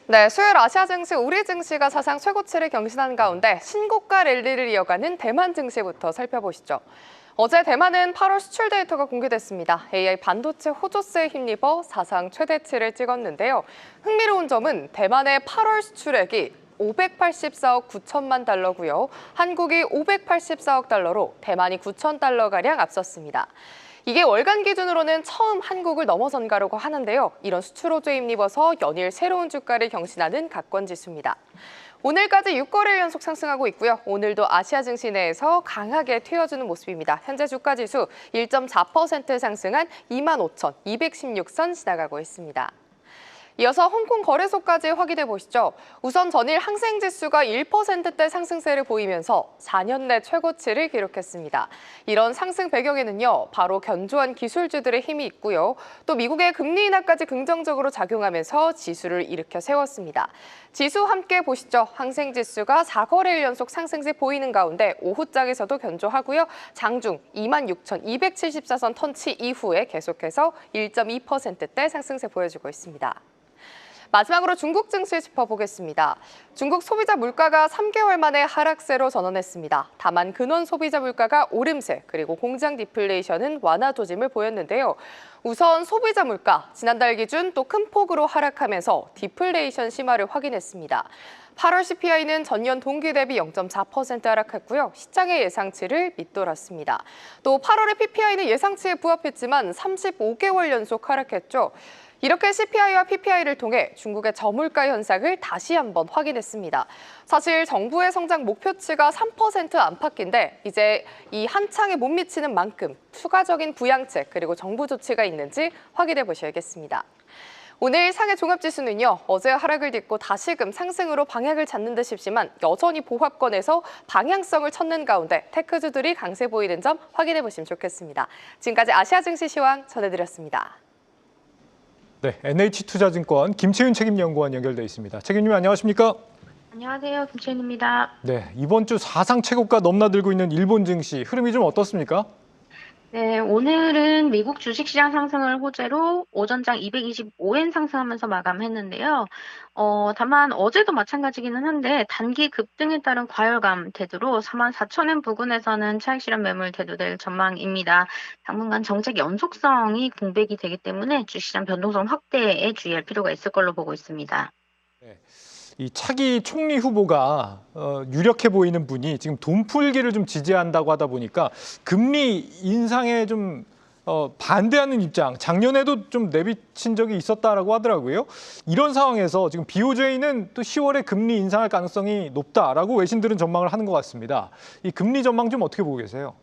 네, 수요일 아시아 증시, 우리 증시가 사상 최고치를 경신한 가운데 신고가 랠리를 이어가는 대만 증시부터 살펴보시죠. 어제 대만은 8월 수출 데이터가 공개됐습니다. AI 반도체 호조세에 힘입어 사상 최대치를 찍었는데요. 흥미로운 점은 대만의 8월 수출액이 584억 9천만 달러고요. 한국이 584억 달러로 대만이 9천 달러가량 앞섰습니다. 이게 월간 기준으로는 처음 한국을 넘어선 가라고 하는데요. 이런 수출 호조에 힘입어서 연일 새로운 주가를 경신하는 각권 지수입니다. 오늘까지 6거래일 연속 상승하고 있고요. 오늘도 아시아 증시 내에서 강하게 튀어주는 모습입니다. 현재 주가 지수 1.4% 상승한 25,216선 지나가고 있습니다. 이어서 홍콩 거래소까지 확인해 보시죠. 우선 전일 항생지수가 1%대 상승세를 보이면서 4년 내 최고치를 기록했습니다. 이런 상승 배경에는요, 바로 견조한 기술주들의 힘이 있고요. 또 미국의 금리 인하까지 긍정적으로 작용하면서 지수를 일으켜 세웠습니다. 지수 함께 보시죠. 항생지수가 4거래일 연속 상승세 보이는 가운데 오후장에서도 견조하고요. 장중 26,274선 턴치 이후에 계속해서 1.2%대 상승세 보여주고 있습니다. 마지막으로 중국 증시 짚어보겠습니다. 중국 소비자 물가가 3개월 만에 하락세로 전환했습니다. 다만 근원 소비자 물가가 오름세, 그리고 공장 디플레이션은 완화 조짐을 보였는데요. 우선 소비자 물가, 지난달 기준 또 큰 폭으로 하락하면서 디플레이션 심화를 확인했습니다. 8월 CPI는 전년 동기 대비 0.4% 하락했고요. 시장의 예상치를 밑돌았습니다. 또 8월의 PPI는 예상치에 부합했지만 35개월 연속 하락했죠. 이렇게 CPI와 PPI를 통해 중국의 저물가 현상을 다시 한번 확인했습니다. 사실 정부의 성장 목표치가 3% 안팎인데 이제 이 한창에 못 미치는 만큼 추가적인 부양책 그리고 정부 조치가 있는지 확인해 보셔야겠습니다. 오늘 상해 종합지수는요, 어제 하락을 딛고 다시금 상승으로 방향을 잡는 듯 싶지만 여전히 보합권에서 방향성을 찾는 가운데 테크주들이 강세 보이는 점 확인해 보시면 좋겠습니다. 지금까지 아시아 증시 시황 전해드렸습니다. 네, NH투자증권 김채윤 책임연구원 연결돼 있습니다. 책임님 안녕하십니까? 안녕하세요. 김채윤입니다. 네, 이번 주 사상 최고가 넘나들고 있는 일본 증시 흐름이 좀 어떻습니까? 네, 오늘은 미국 주식시장 상승을 호재로 오전장 225엔 상승하면서 마감했는데요. 다만 어제도 마찬가지기는 한데 단기 급등에 따른 과열감 대두로 44,000엔 부근에서는 차익 실현 매물 대두될 전망입니다. 당분간 정책 연속성이 공백이 되기 때문에 주시장 변동성 확대에 주의할 필요가 있을 걸로 보고 있습니다. 네. 이 차기 총리 후보가 유력해 보이는 분이 지금 돈 풀기를 좀 지지한다고 하다 보니까 금리 인상에 좀 반대하는 입장, 작년에도 좀 내비친 적이 있었다라고 하더라고요. 이런 상황에서 지금 BOJ는 또 10월에 금리 인상할 가능성이 높다라고 외신들은 전망을 하는 것 같습니다. 이 금리 전망 좀 어떻게 보고 계세요?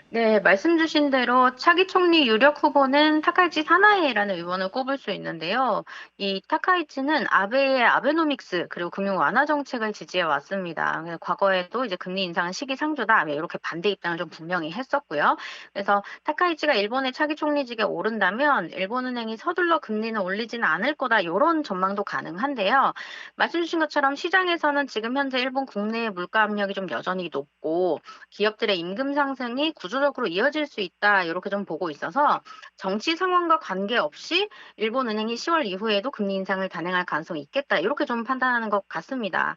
네, 말씀 주신 대로 차기 총리 유력 후보는 타카이치 사나에라는 의원을 꼽을 수 있는데요. 이 타카이치는 아베의 아베노믹스 그리고 금융 완화 정책을 지지해 왔습니다. 과거에도 이제 금리 인상은 시기상조다 이렇게 반대 입장을 좀 분명히 했었고요. 그래서 타카이치가 일본의 차기 총리직에 오른다면 일본은행이 서둘러 금리는 올리지는 않을 거다 이런 전망도 가능한데요. 말씀 주신 것처럼 시장에서는 지금 현재 일본 국내의 물가 압력이 좀 여전히 높고 기업들의 임금 상승이 구조적으로 이어질 수 있다 이렇게 좀 보고 있어서 정치 상황과 관계없이 일본은행이 10월 이후에도 금리 인상을 단행할 가능성이 있겠다 이렇게 좀 판단하는 것 같습니다.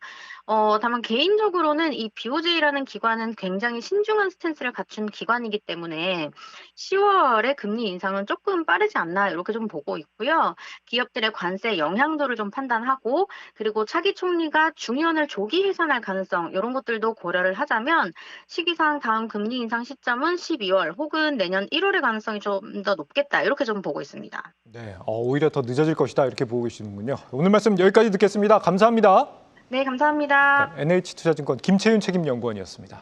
다만 개인적으로는 이 BOJ라는 기관은 굉장히 신중한 스탠스를 갖춘 기관이기 때문에 10월에 금리 인상은 조금 빠르지 않나 이렇게 좀 보고 있고요. 기업들의 관세 영향도를 좀 판단하고 그리고 차기 총리가 중의원을 조기 해산할 가능성 이런 것들도 고려를 하자면 시기상 다음 금리 인상 시점은 12월 혹은 내년 1월의 가능성이 좀 더 높겠다 이렇게 좀 보고 있습니다. 네, 오히려 더 늦어질 것이다 이렇게 보고 계시는군요. 오늘 말씀 여기까지 듣겠습니다. 감사합니다. 네, 감사합니다. 네, NH투자증권 김채윤 책임연구원이었습니다.